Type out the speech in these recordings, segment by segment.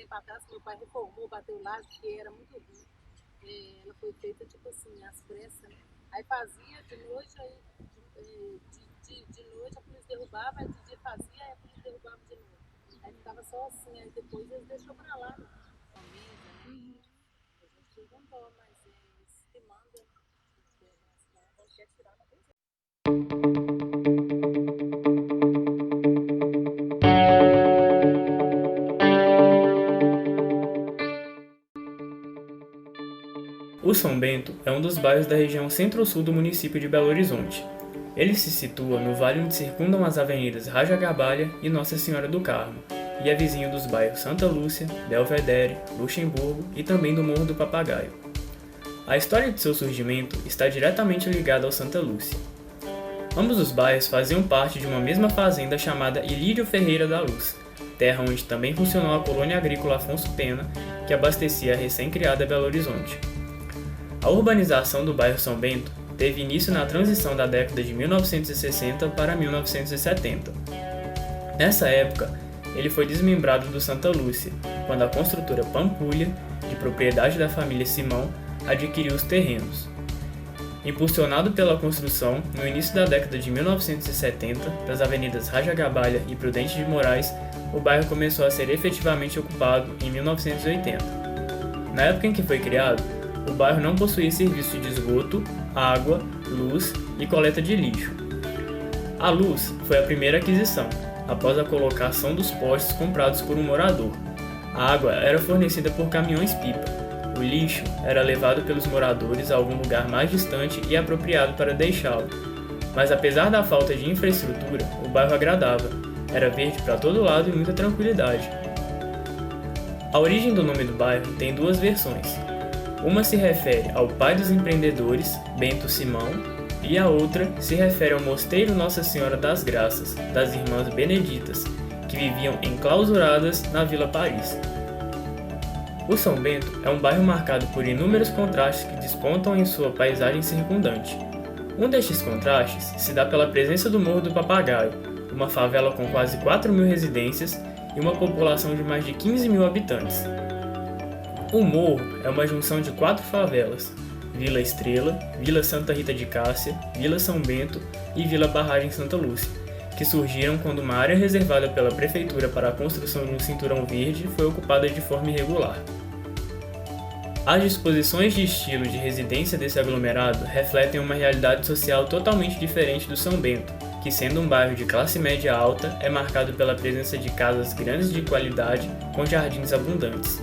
tempo atrás, meu pai reformou, bateu laje, porque era muito ruim. Ela foi feita, tipo assim, às pressas, né? Aí fazia de noite, aí de noite a polícia derrubava, aí de dia fazia, aí a polícia derrubava de novo. Aí ficava só assim, aí depois eles deixou pra lá, né? A mesa, né? A gente perguntou, mas eles que mandam, não quer tirar, não tem jeito. O São Bento é um dos bairros da região centro-sul do município de Belo Horizonte. Ele se situa no vale onde circundam as avenidas Rajagabalha e Nossa Senhora do Carmo, e é vizinho dos bairros Santa Lúcia, Belvedere, Luxemburgo e também do Morro do Papagaio. A história de seu surgimento está diretamente ligada ao Santa Lúcia. Ambos os bairros faziam parte de uma mesma fazenda chamada Ilírio Ferreira da Luz, terra onde também funcionou a colônia agrícola Afonso Pena, que abastecia a recém-criada Belo Horizonte. A urbanização do bairro São Bento teve início na transição da década de 1960 para 1970. Nessa época, ele foi desmembrado do Santa Lúcia, quando a construtora Pampulha, de propriedade da família Simão, adquiriu os terrenos. Impulsionado pela construção, no início da década de 1970, das avenidas Rajagabalha e Prudente de Moraes, o bairro começou a ser efetivamente ocupado em 1980. Na época em que foi criado, o bairro não possuía serviço de esgoto, água, luz e coleta de lixo. A luz foi a primeira aquisição, após a colocação dos postes comprados por um morador. A água era fornecida por caminhões-pipa. O lixo era levado pelos moradores a algum lugar mais distante e apropriado para deixá-lo. Mas apesar da falta de infraestrutura, o bairro agradava. Era verde para todo lado e muita tranquilidade. A origem do nome do bairro tem duas versões. Uma se refere ao pai dos empreendedores, Bento Simão, e a outra se refere ao mosteiro Nossa Senhora das Graças, das Irmãs Beneditas, que viviam enclausuradas na Vila Paris. O São Bento é um bairro marcado por inúmeros contrastes que despontam em sua paisagem circundante. Um destes contrastes se dá pela presença do Morro do Papagaio, uma favela com quase 4.000 residências e uma população de mais de 15.000 habitantes. O morro é uma junção de 4 favelas: Vila Estrela, Vila Santa Rita de Cássia, Vila São Bento e Vila Barragem Santa Lúcia, que surgiram quando uma área reservada pela prefeitura para a construção de um cinturão verde foi ocupada de forma irregular. As disposições de estilo de residência desse aglomerado refletem uma realidade social totalmente diferente do São Bento, que, sendo um bairro de classe média alta, é marcado pela presença de casas grandes de qualidade com jardins abundantes.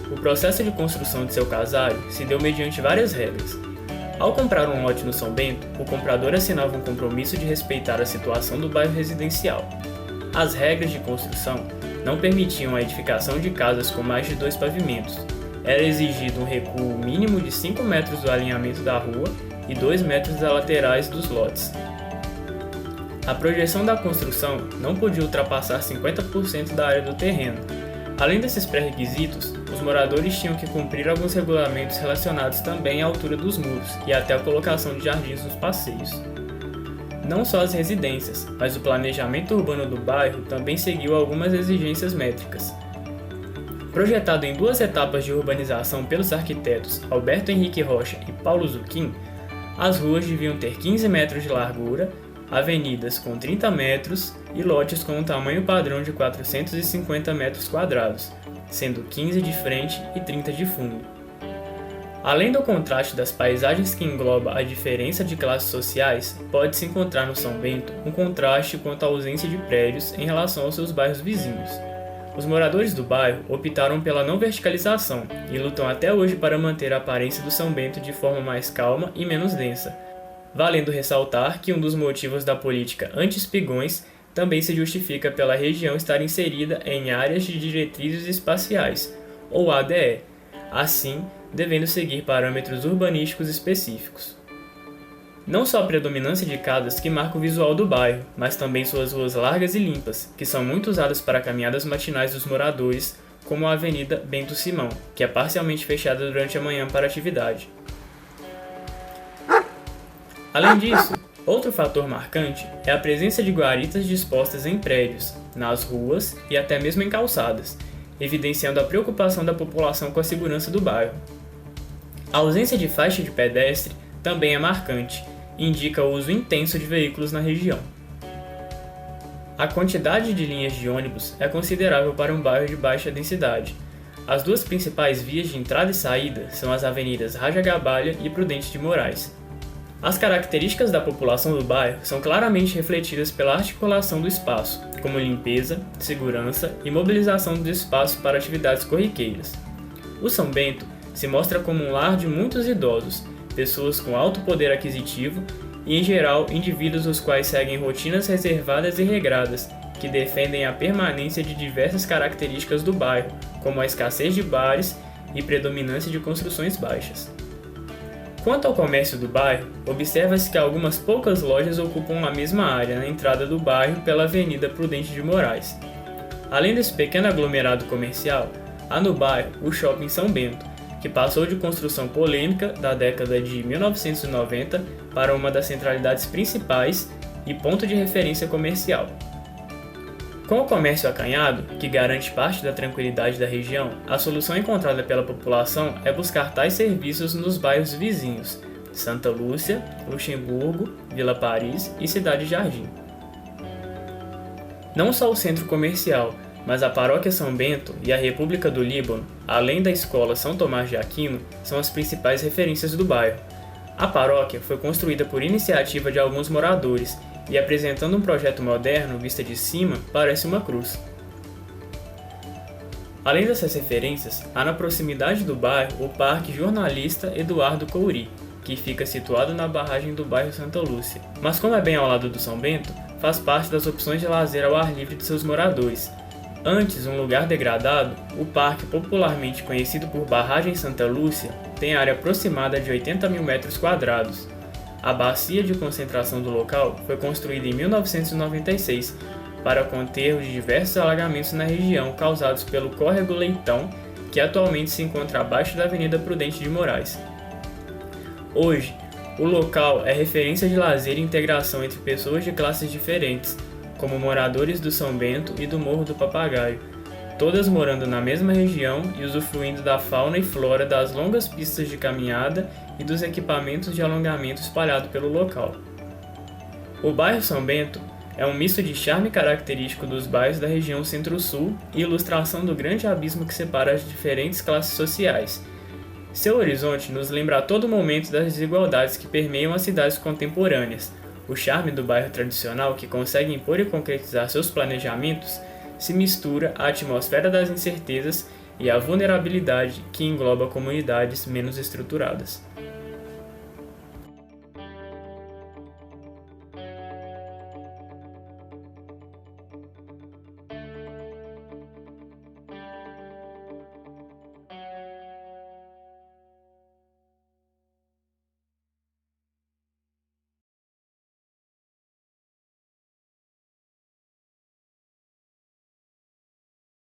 O processo de construção de seu casário se deu mediante várias regras. Ao comprar um lote no São Bento, o comprador assinava um compromisso de respeitar a situação do bairro residencial. As regras de construção não permitiam a edificação de casas com mais de 2 pavimentos. Era exigido um recuo mínimo de 5 metros do alinhamento da rua e 2 metros das laterais dos lotes. A projeção da construção não podia ultrapassar 50% da área do terreno. Além desses pré-requisitos, os moradores tinham que cumprir alguns regulamentos relacionados também à altura dos muros e até a colocação de jardins nos passeios. Não só as residências, mas o planejamento urbano do bairro também seguiu algumas exigências métricas. Projetado em 2 etapas de urbanização pelos arquitetos Alberto Henrique Rocha e Paulo Zucchim, as ruas deviam ter 15 metros de largura, avenidas com 30 metros e lotes com um tamanho padrão de 450 metros quadrados, sendo 15 de frente e 30 de fundo. Além do contraste das paisagens que engloba a diferença de classes sociais, pode-se encontrar no São Bento um contraste quanto à ausência de prédios em relação aos seus bairros vizinhos. Os moradores do bairro optaram pela não verticalização e lutam até hoje para manter a aparência do São Bento de forma mais calma e menos densa, valendo ressaltar que um dos motivos da política anti-espigões também se justifica pela região estar inserida em áreas de diretrizes espaciais, ou ADE, assim devendo seguir parâmetros urbanísticos específicos. Não só a predominância de casas que marca o visual do bairro, mas também suas ruas largas e limpas, que são muito usadas para caminhadas matinais dos moradores, como a Avenida Bento Simão, que é parcialmente fechada durante a manhã para atividade. Além disso, outro fator marcante é a presença de guaritas dispostas em prédios, nas ruas e até mesmo em calçadas, evidenciando a preocupação da população com a segurança do bairro. A ausência de faixa de pedestre também é marcante e indica o uso intenso de veículos na região. A quantidade de linhas de ônibus é considerável para um bairro de baixa densidade. As duas principais vias de entrada e saída são as avenidas Rajagabalha e Prudente de Moraes. As características da população do bairro são claramente refletidas pela articulação do espaço, como limpeza, segurança e mobilização dos espaços para atividades corriqueiras. O São Bento se mostra como um lar de muitos idosos, pessoas com alto poder aquisitivo e, em geral, indivíduos os quais seguem rotinas reservadas e regradas, que defendem a permanência de diversas características do bairro, como a escassez de bares e predominância de construções baixas. Quanto ao comércio do bairro, observa-se que algumas poucas lojas ocupam a mesma área na entrada do bairro pela Avenida Prudente de Moraes. Além desse pequeno aglomerado comercial, há no bairro o Shopping São Bento, que passou de construção polêmica da década de 1990 para uma das centralidades principais e ponto de referência comercial. Com o comércio acanhado, que garante parte da tranquilidade da região, a solução encontrada pela população é buscar tais serviços nos bairros vizinhos, Santa Lúcia, Luxemburgo, Vila Paris e Cidade Jardim. Não só o centro comercial, mas a Paróquia São Bento e a República do Líbano, além da Escola São Tomás de Aquino, são as principais referências do bairro. A paróquia foi construída por iniciativa de alguns moradores e, apresentando um projeto moderno vista de cima, parece uma cruz. Além dessas referências, há na proximidade do bairro o Parque Jornalista Eduardo Couri, que fica situado na barragem do bairro Santa Lúcia, mas como é bem ao lado do São Bento, faz parte das opções de lazer ao ar livre de seus moradores. Antes um lugar degradado, o parque, popularmente conhecido por Barragem Santa Lúcia, tem área aproximada de 80 mil metros quadrados. A bacia de concentração do local foi construída em 1996 para conter os diversos alagamentos na região causados pelo Córrego Leitão, que atualmente se encontra abaixo da Avenida Prudente de Moraes. Hoje, o local é referência de lazer e integração entre pessoas de classes diferentes, como moradores do São Bento e do Morro do Papagaio, todas morando na mesma região e usufruindo da fauna e flora das longas pistas de caminhada e dos equipamentos de alongamento espalhados pelo local. O bairro São Bento é um misto de charme característico dos bairros da região Centro-Sul e ilustração do grande abismo que separa as diferentes classes sociais. Seu horizonte nos lembra a todo momento das desigualdades que permeiam as cidades contemporâneas. O charme do bairro tradicional, que consegue impor e concretizar seus planejamentos, se mistura à atmosfera das incertezas e à vulnerabilidade que engloba comunidades menos estruturadas.